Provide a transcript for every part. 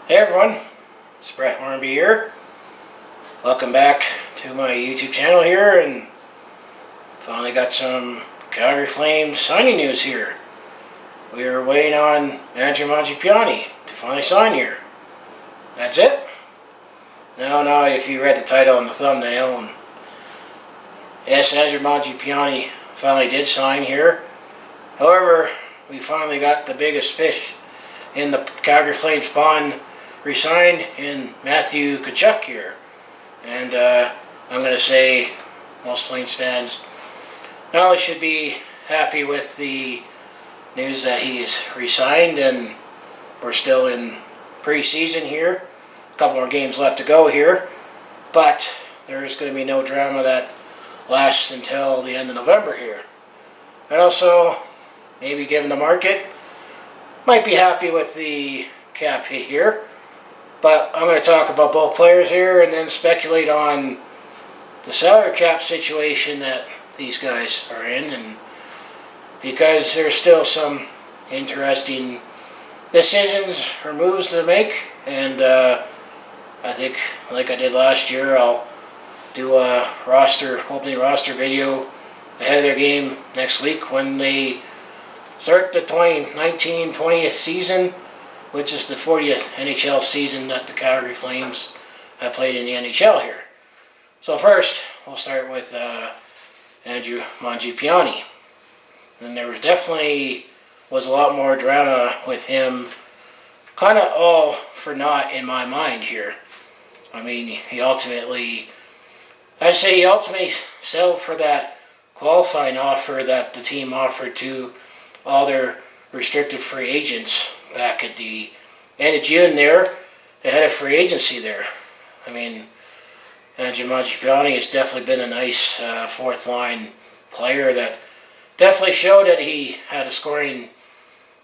Hey everyone, it's Brett Hornby here. Welcome back to my YouTube channel here, and finally got some Calgary Flames signing news here. We are waiting on Mangiapane to finally sign here. That's it? No, if you read the title and the thumbnail, and yes, Mangiapane finally did sign here. However, we finally got the biggest fish in the Calgary Flames pond re-signed in Matthew Tkachuk here. And I'm going to say most Flames fans not only should be happy with the news that he's re-signed, and we're still in pre-season here, a couple more games left to go here, but there's going to be no drama that lasts until the end of November here. And also, maybe given the market, might be happy with the cap hit here. But I'm going to talk about both players here and then speculate on the salary cap situation that these guys are in, and because there's still some interesting decisions or moves to make, and I think, like I did last year, I'll do a opening roster video ahead of their game next week when they start the 2019-20th season, which is the 40th NHL season that the Calgary Flames have played in the NHL here. So first, we'll start with Mangiapane. And there definitely was a lot more drama with him, kind of all for naught in my mind here. I mean, he ultimately settled for that qualifying offer that the team offered to all their restricted free agents back at the end of June there. They had a free agency there. I mean, Mangiapane has definitely been a nice fourth line player that definitely showed that he had a scoring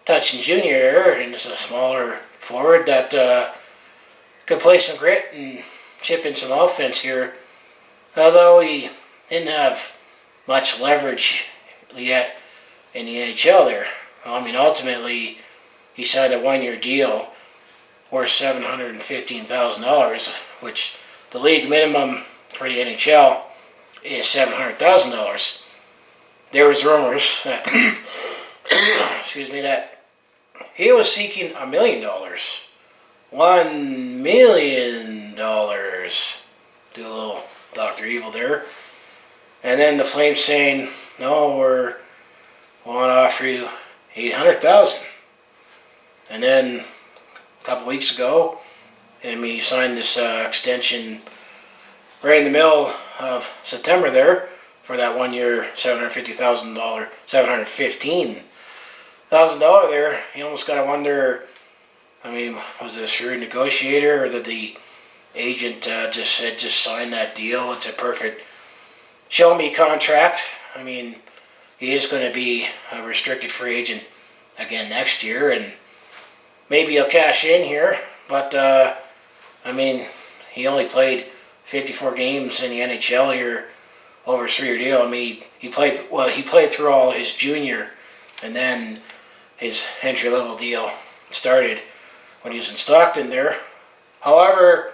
touch in junior era, and is a smaller forward that could play some grit and chip in some offense here. Although he didn't have much leverage yet in the NHL there. I mean, ultimately, he signed a one-year deal worth $715,000, which the league minimum for the NHL is $700,000. There was rumors that, that he was seeking $1 million. $1 million. Do a little Dr. Evil there. And then the Flames saying, no, we want to offer you $800,000. And then a couple weeks ago, he signed this extension right in the middle of September there for that 1 year, $715,000 there. You almost got to wonder, I mean, was it a shrewd negotiator, or did the agent just sign that deal? It's a perfect show-me contract. I mean, he is going to be a restricted free agent again next year, and maybe he'll cash in here, but I mean, he only played 54 games in the NHL here over his 3-year deal. I mean, he played through all his junior, and then his entry-level deal started when he was in Stockton there. However,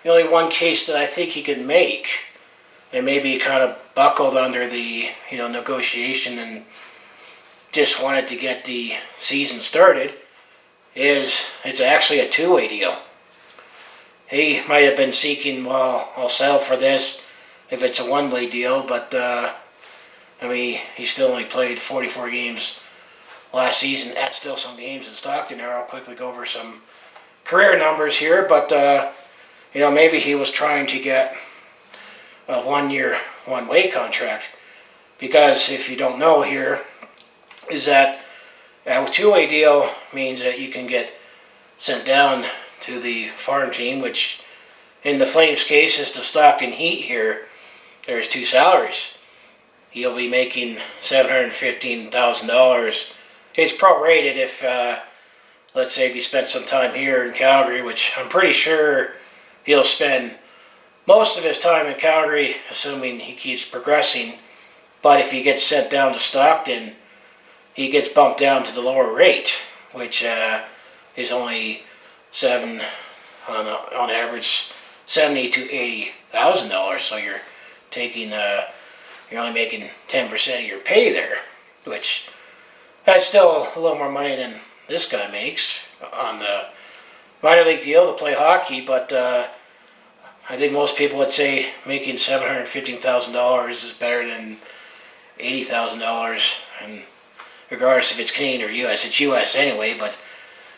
the only one case that I think he could make, and maybe he kind of buckled under the negotiation and just wanted to get the season started, is it's actually a two-way deal. He might have been seeking, well, I'll settle for this if it's a one-way deal, but I mean, he still only played 44 games last season. That's still some games in Stockton there. I'll quickly go over some career numbers here, but maybe he was trying to get a 1 year, one-way contract, because if you don't know here, is that a two-way deal means that you can get sent down to the farm team, which in the Flames case is the Stockton Heat here. There's two salaries. He'll be making $715,000. It's prorated if, let's say, if he spent some time here in Calgary, which I'm pretty sure he'll spend most of his time in Calgary, assuming he keeps progressing. But if he gets sent down to Stockton, he gets bumped down to the lower rate, which is only on average $70,000 to $80,000. So you're only making 10% of your pay there, which that's still a little more money than this guy makes on the minor league deal to play hockey. But I think most people would say making $715,000 is better than $80,000, and regardless if it's Canadian or U.S., it's U.S. anyway, but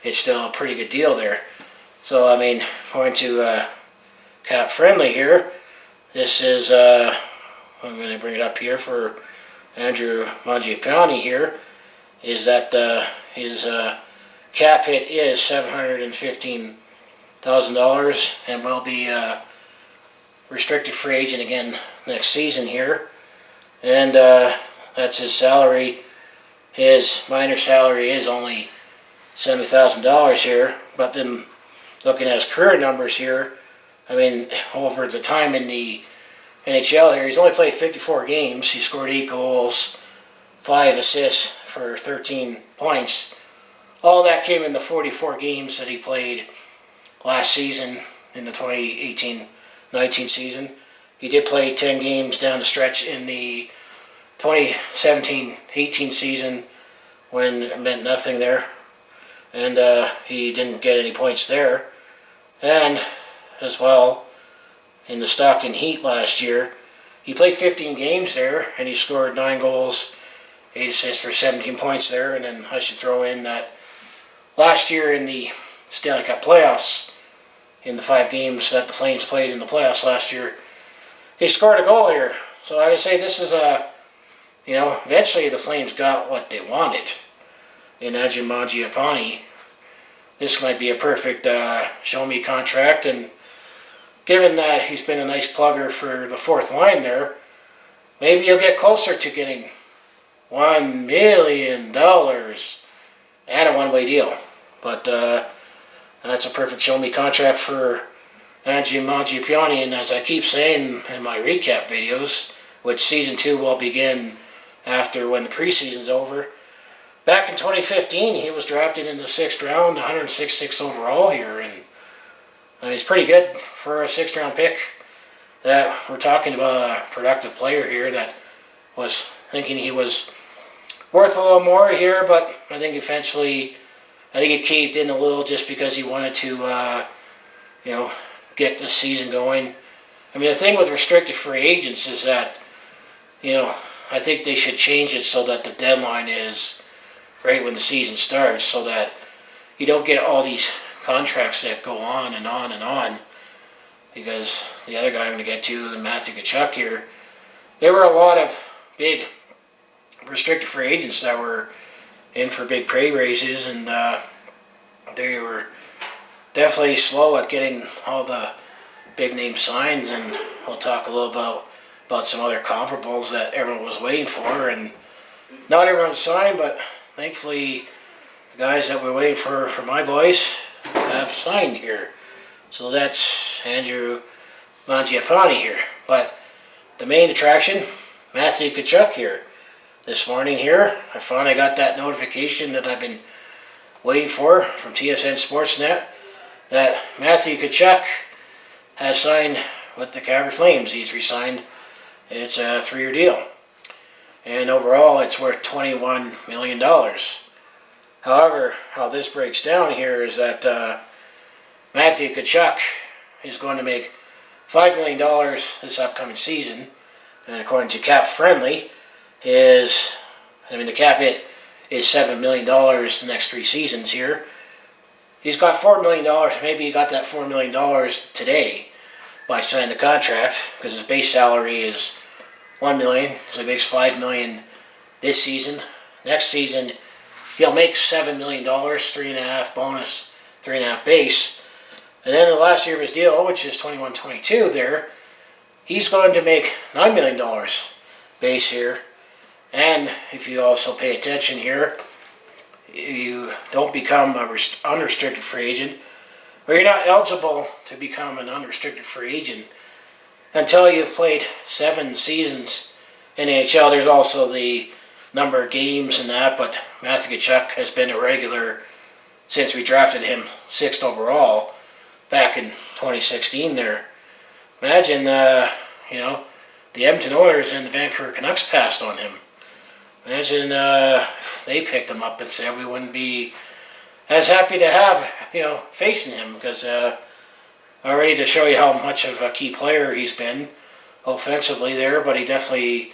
it's still a pretty good deal there. So, I mean, going to cap friendly here, this is, I'm going to bring it up here for Andrew Mangiapane here, is that his cap hit is $715,000 and will be restricted free agent again next season here. And that's his salary. His minor salary is only $70,000 here, but then looking at his career numbers here, I mean, over the time in the NHL here, he's only played 54 games. He scored 8 goals, 5 assists for 13 points. All that came in the 44 games that he played last season in the 2018-19 season. He did play 10 games down the stretch in the 2017-18 season when it meant nothing there. And he didn't get any points there. And as well, in the Stockton Heat last year, he played 15 games there and he scored 9 goals, 8 assists for 17 points there. And then I should throw in that last year in the Stanley Cup playoffs, in the 5 games that the Flames played in the playoffs last year, he scored a goal here. So I would say this is eventually the Flames got what they wanted in Andrew Mangiapane. This might be a perfect show-me contract, and given that he's been a nice plugger for the fourth line there, maybe he'll get closer to getting $1 million and a one-way deal. But that's a perfect show-me contract for Andrew Mangiapane, and as I keep saying in my recap videos, which Season 2 will begin after when the preseason's over, back in 2015, he was drafted in the 6th round, 166 overall here, and he's pretty good for a 6th round pick. That we're talking about a productive player here that was thinking he was worth a little more here, but I think eventually, he caved in a little just because he wanted to, get the season going. I mean, the thing with restricted free agents is that, I think they should change it so that the deadline is right when the season starts, so that you don't get all these contracts that go on and on and on. Because the other guy I'm going to get to, Matthew Tkachuk here, there were a lot of big restricted free agents that were in for big pay raises, and they were definitely slow at getting all the big name signs, and we'll talk a little about some other comparables that everyone was waiting for, and not everyone signed, but thankfully the guys that we're waiting for my boys have signed here. So that's Andrew Mangiapane here. But the main attraction, Matthew Tkachuk here. This morning here, I finally got that notification that I've been waiting for from TSN Sportsnet, that Matthew Tkachuk has signed with the Calgary Flames. He's re-signed. It's a 3-year deal. And overall, it's worth $21 million. However, how this breaks down here is that Matthew Tkachuk is going to make $5 million this upcoming season. And according to Cap Friendly, the cap hit is $7 million the next 3 seasons here. He's got $4 million. Maybe he got that $4 million today by signing the contract, because his base salary is $1 million, so he makes $5 million this season. Next season, he'll make $7 million, 3.5 bonus, 3.5 base. And then the last year of his deal, which is 21-22 there, he's going to make $9 million base here. And if you also pay attention here, you don't become an unrestricted free agent, or you're not eligible to become an unrestricted free agent until you've played 7 seasons in the NHL. There's also the number of games and that, but Matthew Tkachuk has been a regular since we drafted him 6th overall back in 2016 there. Imagine, the Edmonton Oilers and the Vancouver Canucks passed on him. Imagine if they picked him up and said we wouldn't be as happy to have, facing him, because already to show you how much of a key player he's been offensively there, but he definitely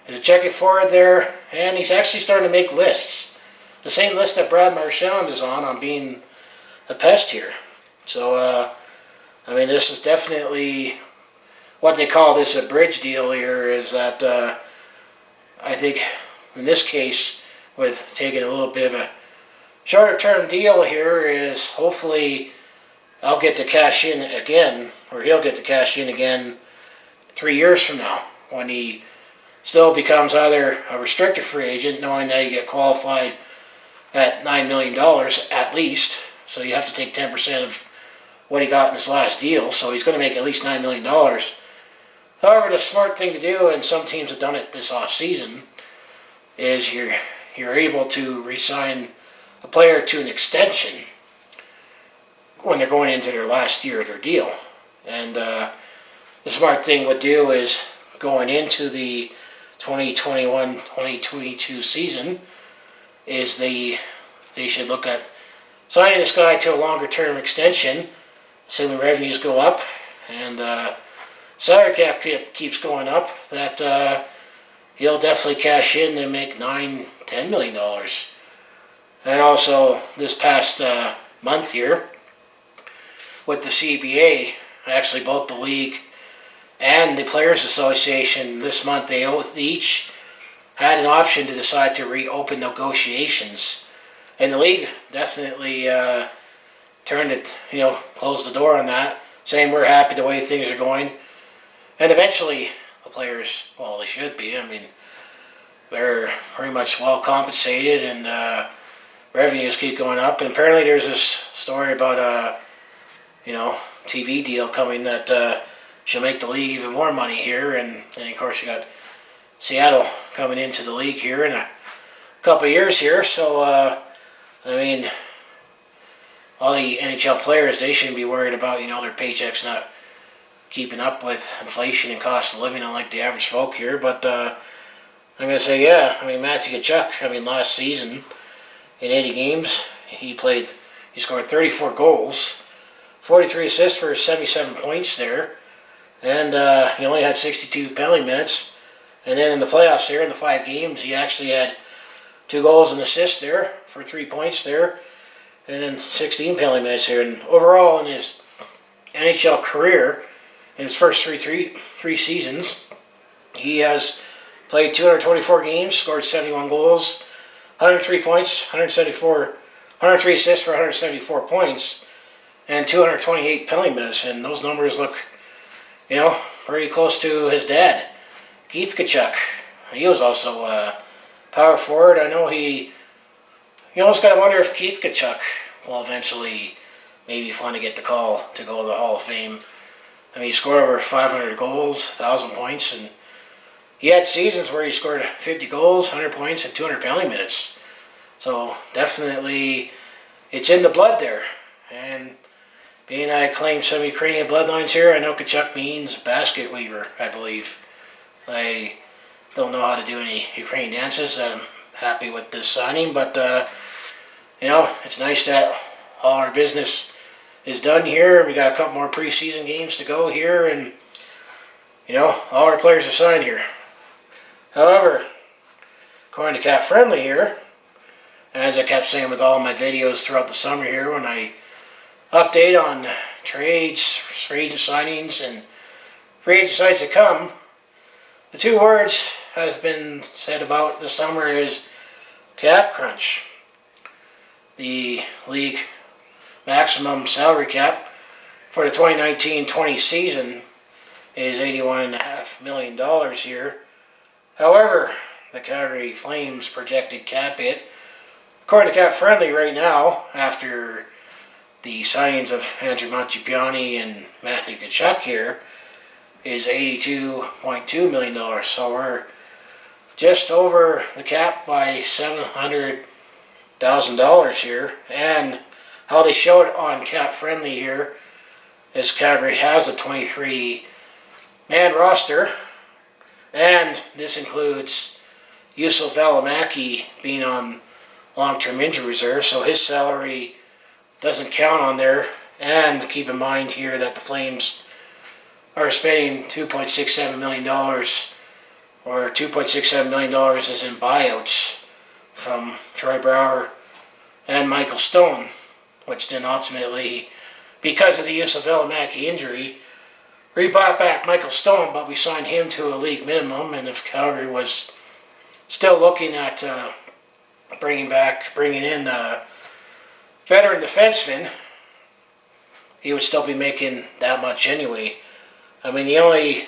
is a checking forward there, and he's actually starting to make lists. The same list that Brad Marchand is on being a pest here. So, this is definitely what they call this a bridge deal here, is that I think in this case, with taking a little bit of a shorter term deal here, is hopefully I'll get to cash in again, or he'll get to cash in again 3 years from now, when he still becomes either a restricted free agent, knowing that you get qualified at $9 million at least, so you have to take 10% of what he got in his last deal, so he's going to make at least $9 million. However, the smart thing to do, and some teams have done it this off-season, is you're able to re-sign a player to an extension when they're going into their last year of their deal. And the smart thing would do is, going into the 2021-2022 season, is they should look at signing this guy to a longer term extension, assuming revenues go up and salary cap keeps going up, that he'll definitely cash in and make $9-10 million. And also this past month here, with the CBA, actually both the league and the Players Association this month, they each had an option to decide to reopen negotiations. And the league definitely turned it, closed the door on that, saying we're happy the way things are going. And eventually the players, well, they should be. They're pretty much well compensated, and revenues keep going up. And apparently there's this story about a TV deal coming that should make the league even more money here. And of course you got Seattle coming into the league here in a couple of years here. So all the NHL players, they shouldn't be worried about their paychecks not keeping up with inflation and cost of living, unlike the average folk here. But I'm going to say, Matthew Tkachuk, last season in 80 games, he scored 34 goals, 43 assists for 77 points there, and he only had 62 penalty minutes. And then in the playoffs there, in the 5 games, he actually had 2 goals and assists there for 3 points there, and then 16 penalty minutes here. And overall in his NHL career, in his first three seasons, he has played 224 games, scored 71 goals, 103 points, 103 assists for 174 points, and 228 penalty minutes. And those numbers look, pretty close to his dad, Keith Tkachuk. He was also a power forward. I know you almost got to wonder if Keith Tkachuk will eventually maybe finally get the call to go to the Hall of Fame. He scored over 500 goals, 1,000 points, and he had seasons where he scored 50 goals, 100 points, and 200 penalty minutes. So definitely it's in the blood there. And being I claim some Ukrainian bloodlines here, I know Tkachuk means basket weaver, I believe. I don't know how to do any Ukrainian dances. I'm happy with this signing, but it's nice that all our business is done here. We got a couple more preseason games to go here, and all our players are signed here. However, according to Cap Friendly here, as I kept saying with all my videos throughout the summer here, when I update on trades, free agent signings, and free agent sites to come, the 2 words has been said about this summer is cap crunch. The league maximum salary cap for the 2019-20 season is $81.5 million here. However, the Calgary Flames projected cap hit, according to Cap Friendly right now, after the signings of Andrew Mangiapane and Matthew Tkachuk here, is $82.2 million. So we're just over the cap by $700,000 here. And how they show it on Cap Friendly here is Calgary has a 23-man roster, and this includes Juuso Valimaki being on long-term injury reserve, so his salary doesn't count on there. And keep in mind here that the Flames are spending $2.67 million, or $2.67 million is in buyouts from Troy Brouwer and Michael Stone, which then ultimately, because of the Juuso Valimaki injury, we bought back Michael Stone, but we signed him to a league minimum. And if Calgary was still looking at bringing in veteran defenseman, he would still be making that much anyway. I mean, the only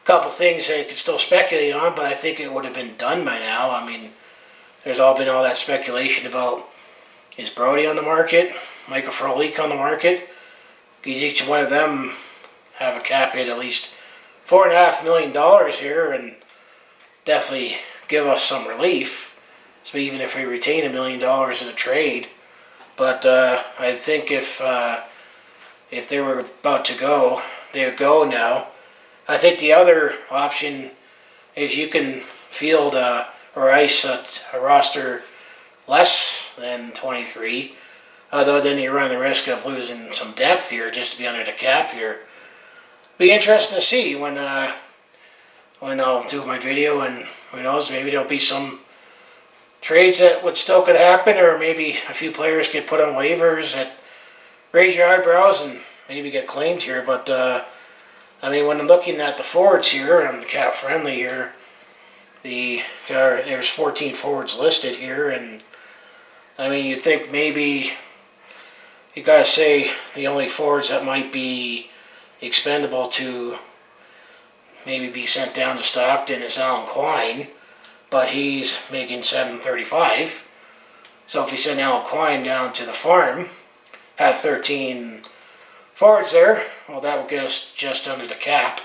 couple things they could still speculate on, but I think it would have been done by now. I mean, there's been all that speculation about, is Brody on the market, Michael Frolik on the market? Because each one of them have a cap hit at least $4.5 million here, and definitely give us some relief. So even if we retain $1 million in a trade. But I think if they were about to go, they would go now. I think the other option is you can field or ice a roster less than 23, although then you run the risk of losing some depth here just to be under the cap here. Be interesting to see when I'll do my video, and who knows, maybe there'll be some trades that still could happen, or maybe a few players get put on waivers that raise your eyebrows and maybe get claimed here. But I mean, when I'm looking at the forwards here on the Cap Friendly here, there's 14 forwards listed here, and I mean, you think maybe you gotta say the only forwards that might be expendable to maybe be sent down to Stockton is Alan Quine, but he's making $735. So if you send Alan Quine down to the farm, have 13 forwards there, well, that will get us just under the cap.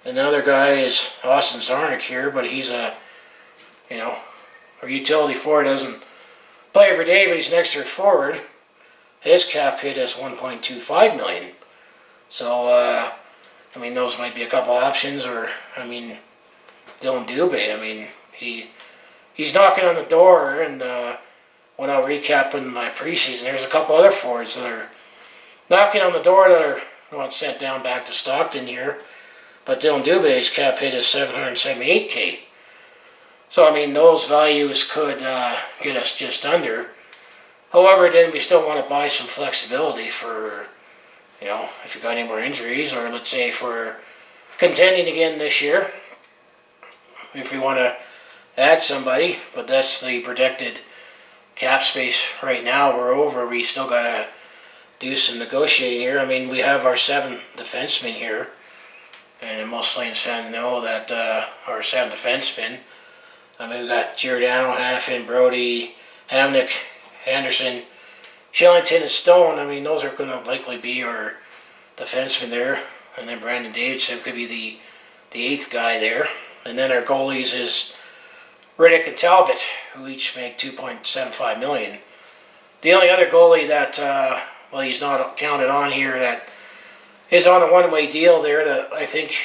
Another guy is Austin Zarnik here, but he's a utility forward, doesn't play every day, but he's an extra forward. His cap hit is $1.25 million. So, I mean, those might be a couple options, or, I mean, Dylan Dubé, I mean, he's knocking on the door, and when I was recapping my preseason, there's a couple other forwards that are knocking on the door that are going sent down back to Stockton here. But Dylan Dubé's cap hit is $778K. So, I mean, those values could get us just under. However, then we still want to buy some flexibility for, if you got any more injuries, or let's say for contending again this year, if we want to add somebody. But that's the projected cap space right now. We're over. We still got to do some negotiating here. I mean, we have our 7 defensemen here, and most Flames fans know that our 7 defensemen. I mean, we got Giordano, Hanifin, Brody, Hamnick, Anderson, Shillington, and Stone. I mean, those are going to likely be our defensemen there. And then Brandon Davidson could be the 8th guy there. And then our goalies is Riddick and Talbot, who each make $2.75 million. The only other goalie that, he's not counted on here, that is on a one-way deal there, that I think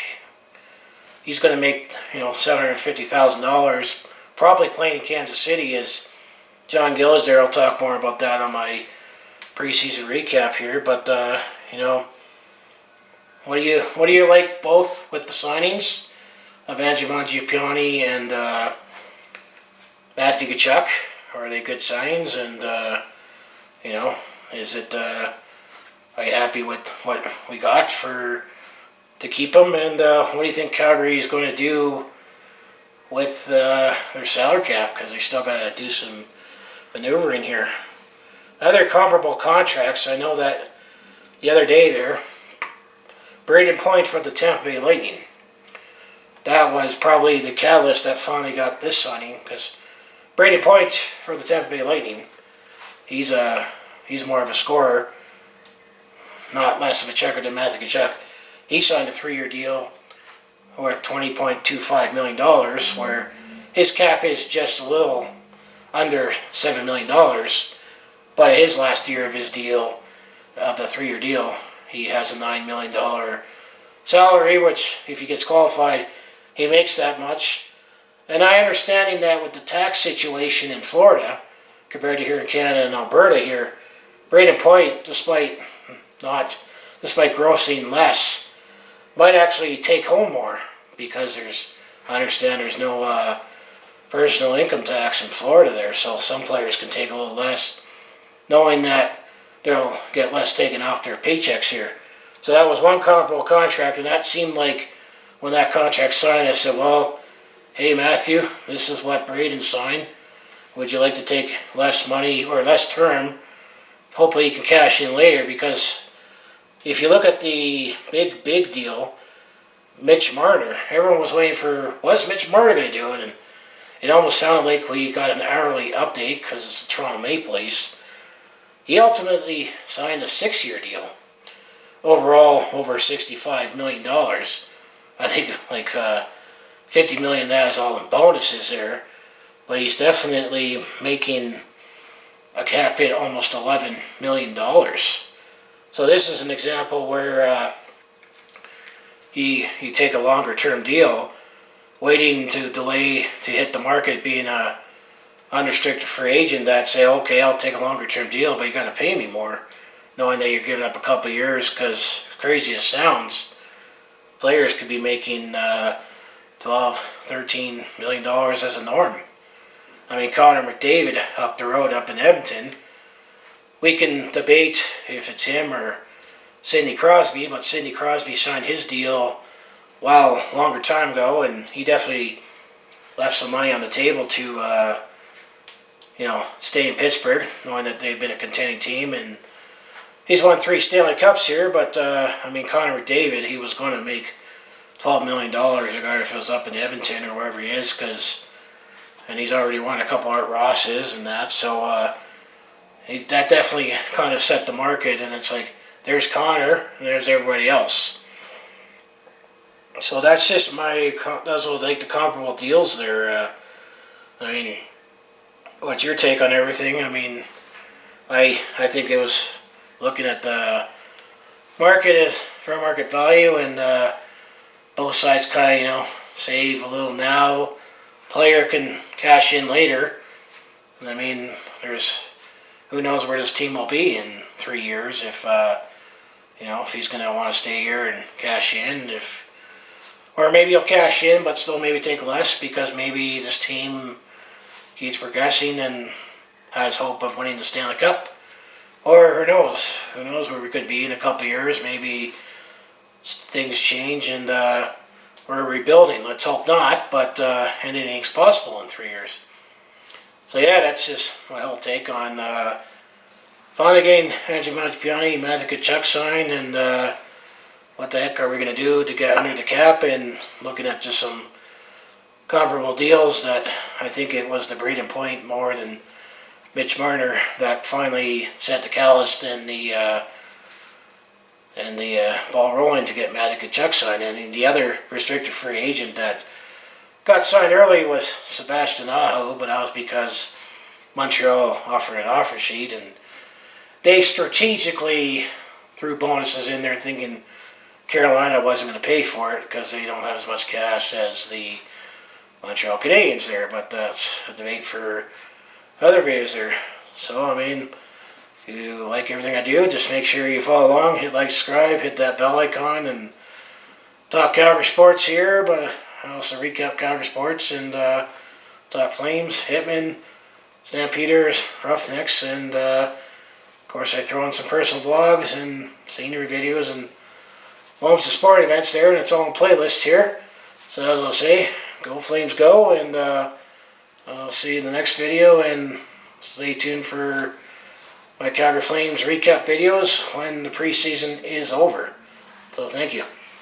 he's going to make, $750,000, probably playing in Kansas City, is John Gillis there. I'll talk more about that on my preseason recap here. But what do you like both with the signings of Mangiapane and Matthew Tkachuk? Are they good signings? And is it? Are you happy with what we got to keep them? And what do you think Calgary is going to do with their salary cap? Because they still got to do some maneuvering here. Other comparable contracts, I know that the other day there, Braden Point for the Tampa Bay Lightning. That was probably the catalyst that finally got this signing, because Braden Point for the Tampa Bay Lightning, he's more of a scorer, not less of a checker than Matthew Tkachuk. He signed a 3-year deal worth $20.25 million, where his cap is just a little under $7 million. But his last year of his deal, of the 3-year deal, he has a $9 million salary, which if he gets qualified, he makes that much. And I understanding that with the tax situation in Florida, compared to here in Canada and Alberta here, Braden Point, despite grossing less, might actually take home more because I understand there's no personal income tax in Florida there, so some players can take a little less, knowing that they'll get less taken off their paychecks here. So that was one comparable contract, and that seemed like when that contract signed, I said, well, hey Matthew, this is what Braden signed. Would you like to take less money or less term? Hopefully you can cash in later, because if you look at the big deal, Mitch Marner, everyone was waiting for, what's Mitch Marner going to do? And it almost sounded like we got an hourly update because it's the Toronto Maple Leafs. He ultimately signed a 6-year deal. Overall, over $65 million. I think like $50 million of that is all in bonuses there. But he's definitely making a cap hit almost $11 million. So this is an example where you take a longer term deal, waiting to delay to hit the market, being a unrestricted free agent, that say, okay, I'll take a longer term deal, but you got to pay me more, knowing that you're giving up a couple of years, because crazy as it sounds, players could be making $12, $13 million as a norm. I mean, Connor McDavid up the road up in Edmonton, we can debate if it's him or Sidney Crosby, but Sidney Crosby signed his deal longer time ago, and he definitely left some money on the table to stay in Pittsburgh, knowing that they've been a contending team, and he's won 3 Stanley Cups here. But I mean, Connor McDavid, he was going to make $12 million, regardless if it was up in Edmonton or wherever he is, and he's already won a couple Art Rosses and that, so that definitely kind of set the market, and it's like, there's Connor, and there's everybody else. So that's just those are like the comparable deals there. I mean, what's your take on everything? I mean, I think it was looking at the market as fair market value, and both sides kind of, save a little now. Player can cash in later. I mean, who knows where this team will be in 3 years if he's going to want to stay here and cash in, or maybe he'll cash in but still maybe take less because maybe this team keeps progressing and has hope of winning the Stanley Cup. Or who knows where we could be in a couple of years. Maybe things change and we're rebuilding. Let's hope not, but anything's possible in 3 years. So yeah, that's just my whole take on finally getting Mangiapane and Matthew Tkachuk signed, and what the heck are we going to do to get under the cap, and looking at just some comparable deals that I think it was the Braden Point more than Mitch Marner that finally set the catalyst and the ball rolling to get Matthew Tkachuk signed. And the other restricted free agent that got signed early was Sebastian Aho, but that was because Montreal offered an offer sheet, and they strategically threw bonuses in there thinking Carolina wasn't going to pay for it because they don't have as much cash as the Montreal Canadiens there, but that's a debate for other videos there. So, I mean, if you like everything I do, just make sure you follow along, hit like, subscribe, hit that bell icon, and talk Calgary sports here, but I also recap Calgary sports and talk Flames, Hitmen, Stampeders, Roughnecks, and of course I throw in some personal vlogs and scenery videos and moments of sporting events there, and it's all in playlist here. So as I'll say, go Flames go, and I'll see you in the next video, and stay tuned for my Calgary Flames recap videos when the preseason is over. So thank you.